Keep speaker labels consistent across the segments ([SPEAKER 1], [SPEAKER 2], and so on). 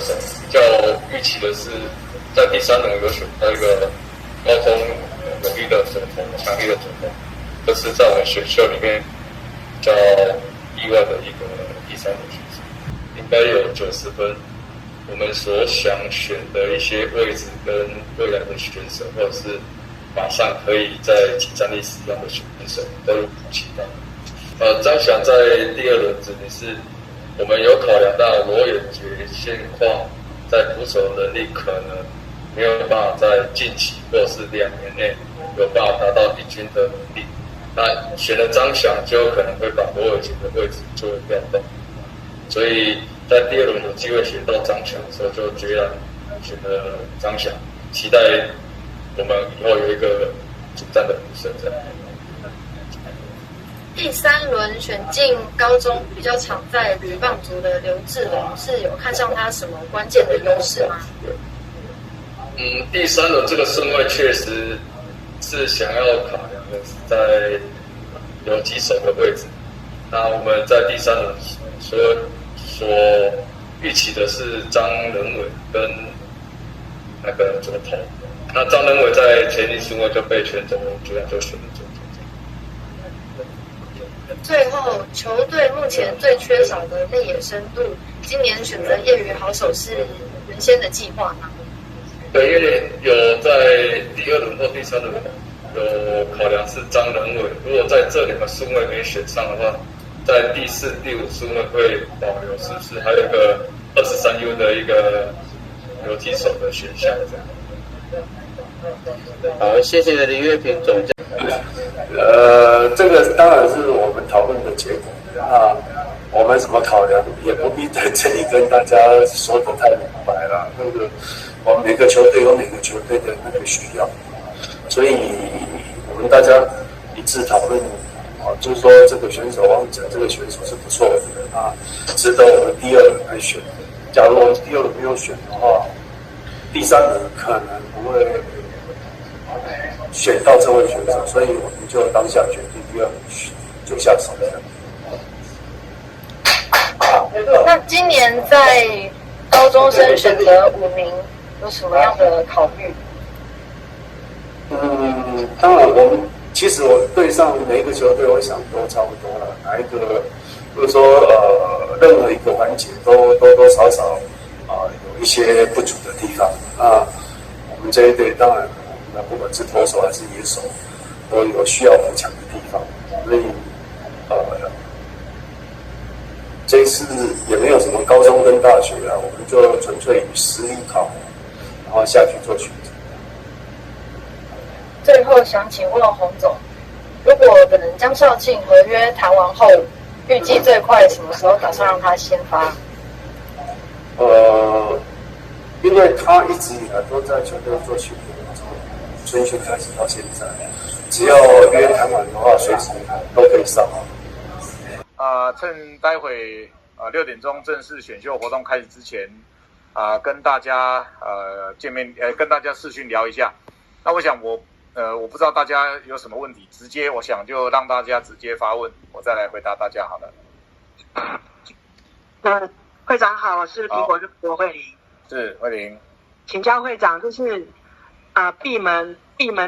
[SPEAKER 1] 手，比较预期的是，在第3轮有选到一个高中有力的中锋，强力的中锋，这是在我们选秀里面比较意外的一个第3轮选手，应该有90分。我们所想选的一些位置跟未来的选手，或者是马上可以在即战力使用的选手，都有期待。张翔在第2轮指定是，我们有考量到罗远杰现况，在捕手能力可能没有办法在近期或者是2年内有办法达到一军的能力。那选了张翔，就有可能会把罗远杰的位置做调动，所以在第2轮有机会选到张翔的时候，就决然选了张翔，期待我们以后有一个主战的捕手这样。
[SPEAKER 2] 第3轮选进高中比较常在铝棒族的刘志龙，是有看上他什么关键的优势吗？
[SPEAKER 1] 第3轮这个顺位确实是想要考量的是在游击手的位置。那我们在第3轮所预期的是张仁伟跟那个左投。那张仁伟在前一顺位就被选走了，居然就选了左投。
[SPEAKER 2] 最后，球队目前最缺少的内野深度，今年选择业余好手是原先的计划吗？
[SPEAKER 1] 对，因为有在第2轮或第3轮有考量是张仁伟，如果在这2个顺位没选上的话，在第4、第5顺位会保留，是不是还有一个23U 的一个游击手的选项这样？
[SPEAKER 3] 好，谢谢林岳平总监。
[SPEAKER 4] 这个当然是我们讨论的结果。那我们怎么考量，也不必在这里跟大家说的太明白了。那个，我们每个球队有每个球队的那个需要，所以我们大家一致讨论，就是说这个选手王者这个选手是不错的啊，值得我们第2轮来选。假如我们第2轮没有选的话，第3轮可能不会选到这位选手，所以我们就当下决定第2轮就下手了。
[SPEAKER 2] 那今年在高中生选择5名有什么样的考虑？
[SPEAKER 4] 当然其实我对上每一个球队，我想都差不多了。哪一个，就是说任何一个环节都多多少少有一些不足的地方啊。我们这一队当然，那不管是投手还是野手，都有需要补强的地方，所以这一次也没有什么高中跟大学啊，我们就纯粹以实力考量，然后下去做选择。
[SPEAKER 2] 最后想请问洪总，如果等江少庆合约谈完后，预计最快什么时候打算让他先发？
[SPEAKER 4] 因为他一直以来都在球队做训练，从春训开始到现在，只要约谈完的话，随时都可以上。
[SPEAKER 5] 趁待会6点钟正式选秀活动开始之前，跟大家见面，跟大家视讯聊一下。那我想我不知道大家有什么问题，我想就让大家直接发问，我再来回答大家好了。
[SPEAKER 6] 会长好，我是苹果日报慧玲。
[SPEAKER 5] 是慧玲，
[SPEAKER 6] 请教会长，就是闭门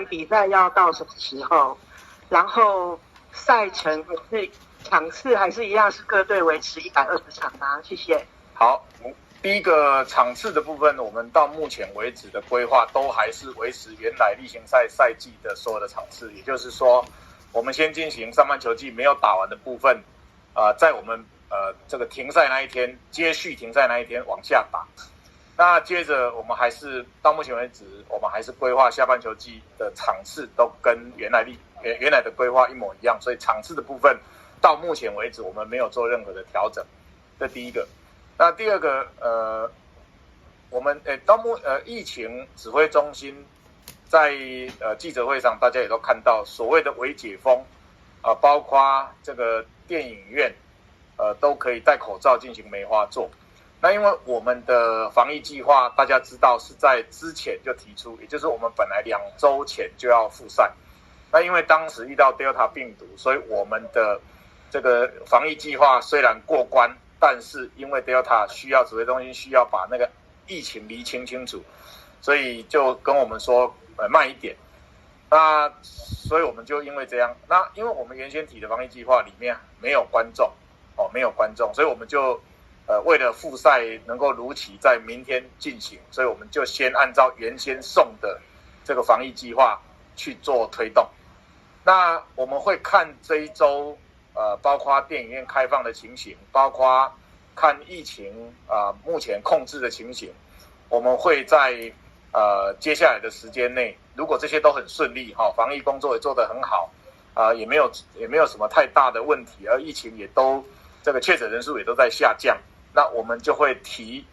[SPEAKER 6] 比赛要到什么时候？然后赛程是场次还是一样是各队维持120场吗？谢谢。
[SPEAKER 5] 好，第一个场次的部分，我们到目前为止的规划都还是维持原来例行赛赛季的所有的场次，也就是说，我们先进行上半球季没有打完的部分，在我们这个停赛那一天，接续停赛那一天往下打。那接着我们还是到目前为止，我们还是规划下半球季的场次都跟原来的规划一模一样，所以场次的部分到目前为止我们没有做任何的调整。这第一个。那第二个，我们疫情指挥中心在记者会上，大家也都看到所谓的微解封，包括这个电影院，都可以戴口罩进行梅花座。那因为我们的防疫计划，大家知道是在之前就提出，也就是我们本来2周前就要复赛。那因为当时遇到 Delta 病毒，所以我们的这个防疫计划虽然过关，但是因为 Delta 指挥中心需要把那个疫情厘清清楚，所以就跟我们说慢一点。那所以我们就因为这样，那因为我们原先提的防疫计划里面没有观众没有观众，所以我们就为了复赛能够如期在明天进行，所以我们就先按照原先送的这个防疫计划去做推动。那我们会看这一周包括电影院开放的情形，包括看疫情目前控制的情形，我们会在接下来的时间内，如果这些都很顺利防疫工作也做得很好也没有什么太大的问题，而疫情也都这个确诊人数也都在下降，那我们就会提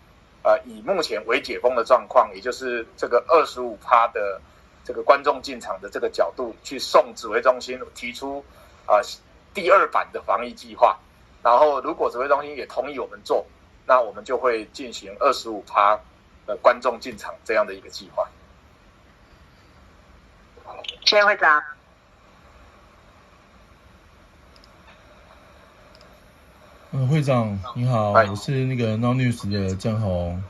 [SPEAKER 5] 以目前为解封的状况，也就是这个25%的这个观众进场的这个角度，去送指挥中心提出第2版的防疫计划。然后如果指挥中心也同意我们做，那我们就会进行25%的观众进场这样的一个计划。
[SPEAKER 6] 谢谢会长。
[SPEAKER 7] 会长你好，我是那个 Now News 的郑宏。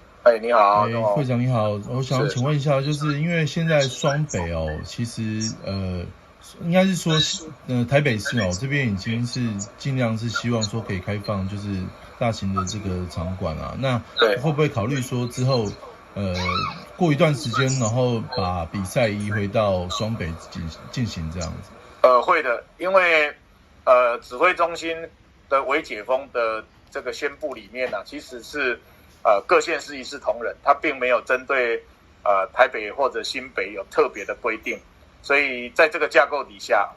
[SPEAKER 5] 你好。
[SPEAKER 7] 会长你好，我想请问一下，就是因为现在双北其实应该是说台北市这边已经是尽量是希望说可以开放就是大型的这个场馆那会不会考虑说之后过一段时间，然后把比赛移回到双北进行这样子？
[SPEAKER 5] 会的，因为指挥中心的微解封的这个宣布里面其实是各县市一视同仁，它并没有针对台北或者新北有特别的规定，所以在这个架构底下，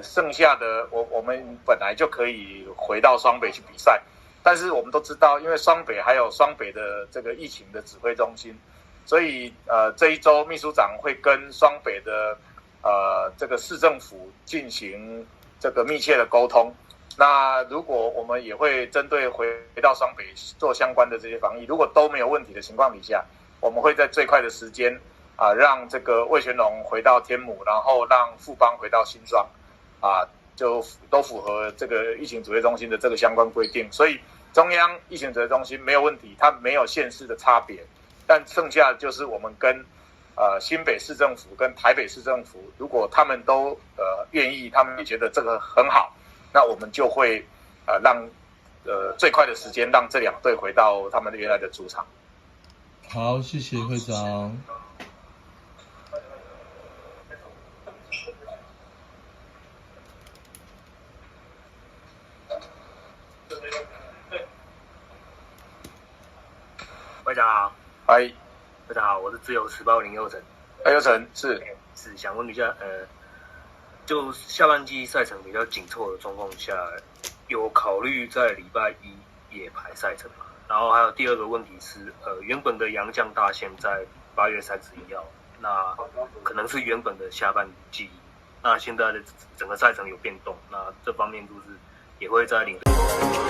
[SPEAKER 5] 剩下的我们本来就可以回到双北去比赛，但是我们都知道，因为双北还有双北的这个疫情的指挥中心，所以这一周秘书长会跟双北的这个市政府进行这个密切的沟通。那如果我们也会针对回到双北做相关的这些防疫，如果都没有问题的情况底下，我们会在最快的时间让这个味全龙回到天母，然后让富邦回到新庄就都符合这个疫情指挥中心的这个相关规定。所以中央疫情指挥中心没有问题，它没有县市的差别，但剩下的就是我们跟新北市政府跟台北市政府，如果他们都愿意，他们也觉得这个很好，那我们就会让最快的时间让这2队回到他们原来的主场。
[SPEAKER 7] 好，谢谢会长。
[SPEAKER 8] 会长好。
[SPEAKER 5] 嗨，
[SPEAKER 8] 会长好，我是自由时报林佑成。
[SPEAKER 5] 佑成是
[SPEAKER 8] 想问一下，就下半季赛程比较紧凑的状况下，有考虑在礼拜1也排赛程吗？然后还有第2个问题是，原本的洋将大限在8月31号，那可能是原本的下半季，那现在的整个赛程有变动，那这方面就是也会在领队。